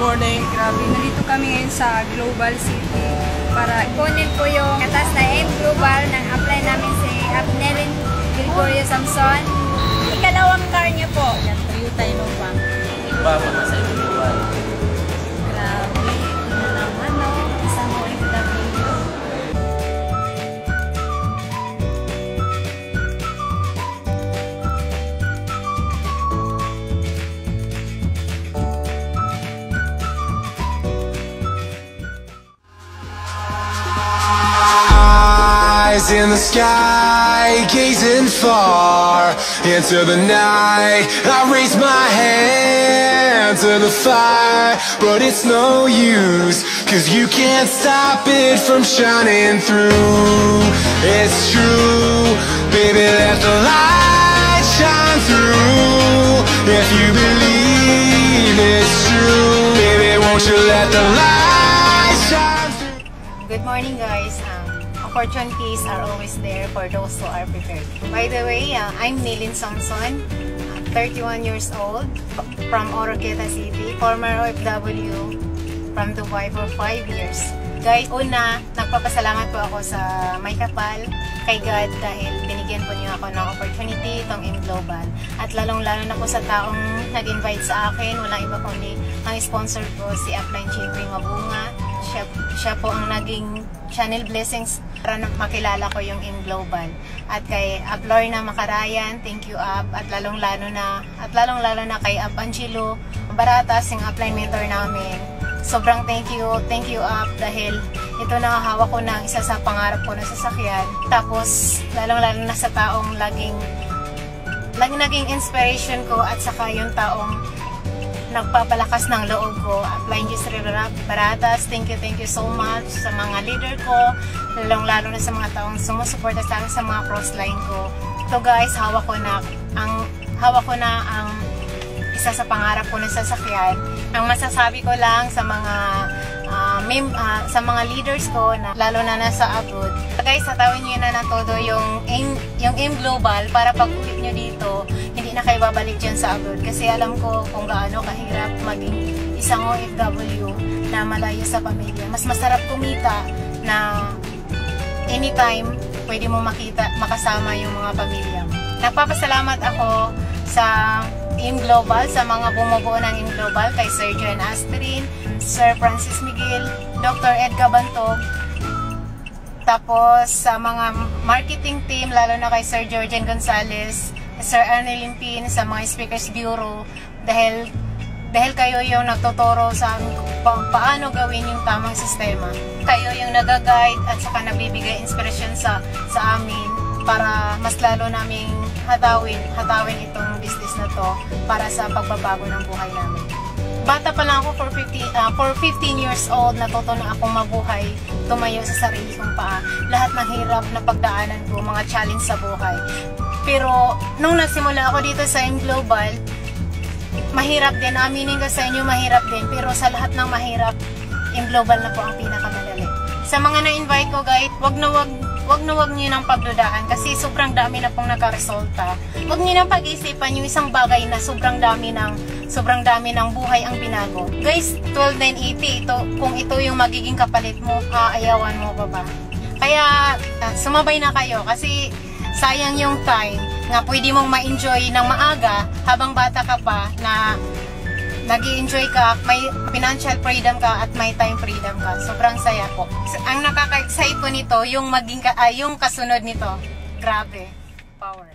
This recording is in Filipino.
morning. Grabe, nandito kami ngayon sa Global City para ipunin po yung katas na M Global ng apply namin si Abnelin Gregorio Samson. Ikalawang car niya po. Toyota Innova. Baba na sa Global. Grabe, ito naman no. Isang OFW. In the sky, gazing far into the night, I raise my hand to the fire, but it's no use, 'cause you can't stop it from shining through. It's true, baby, let the light shine through. If you believe it's true, baby, won't you let the light shine through. Good morning, guys. Opportunities are always there for those who are prepared. By the way, I'm Nilin Samson, 31 years old, from Oroqueta City, former OFW from Dubai for 5 years. Guys, una, nagpapasalamat po ako sa may kapal kay God dahil binigyan po niyo ako ng opportunity itong M Global. At lalong-lalo na po sa taong nag-invite sa akin, walang iba kundi ang sponsor ko si Upline Chiefing Mabunga. Siya po ang naging channel blessings para makilala ko yung M Global. At kay Lorna Macarayan, thank you Up. At lalong-lalo na kay Up Angelo Baratas, yung upline mentor namin. Sobrang thank you Up dahil ito na hawak ko ng isa sa pangarap ko na sasakyan. Tapos lalong-lalo na sa taong laging naging inspiration ko at saka yung taong nagpapalakas ng loob ko. Upline Baratas, thank you so much sa mga leader ko, lalong-lalo na sa mga taong sumusuporta sa akin sa mga crossline ko. So guys, hawak ko na ang isa sa pangarap ko na sasakyan. Ang masasabi ko lang sa mga leaders ko na lalo na nasa abroad. Guys, hatawin niyo na todo yung M Global para pag ulit niyo dito, hindi na kayo babalik dyan sa abroad. Kasi alam ko kung gaano kahirap maging isang OFW na malayo sa pamilya. Mas masarap kumita na anytime pwede mo makasama yung mga pamilya mo. Nagpapasalamat ako sa M Global, sa mga bumubuo ng M Global, kay Sir John Aspirin, Sir Francis Miguel, Dr. Ed Cabantog, tapos sa mga marketing team, lalo na kay Sir Georgian Gonzalez, Sir Arnel Limpin, sa mga Speakers Bureau, dahil kayo yung nagtuturo sa amin kung paano gawin yung tamang sistema. Kayo yung nag-guide at saka nagbibigay inspiration sa amin para mas lalo naming hatawin itong business na to para sa pagbabago ng buhay namin. Bata pa lang ako, for 15 years old, natuto na akong mabuhay, tumayo sa sarili kong paa. Lahat ng hirap na pagdaanan ko, mga challenge sa buhay. Pero nung nagsimula ako dito sa M Global, mahirap din, aminin ko sa inyo, mahirap din. Pero sa lahat ng mahirap, M Global na po ang pinakamadali. Sa mga na-invite ko guys, wag na wag niyo nang pagdudaan kasi sobrang dami na pong nakaresulta. Wag niyo nang pag-isipan yung isang bagay na sobrang dami ng buhay ang binago. Guys, 12,980 ito, kung ito yung magiging kapalit mo, aayawan mo pa ba? Kaya sumabay na kayo kasi sayang yung time na pwede mong ma-enjoy ng maaga habang bata ka pa na nag-i-enjoy ka, may financial freedom ka at may time freedom ka. Sobrang saya po. Ang nakaka-excite po nito, yung kasunod nito. Grabe. Power.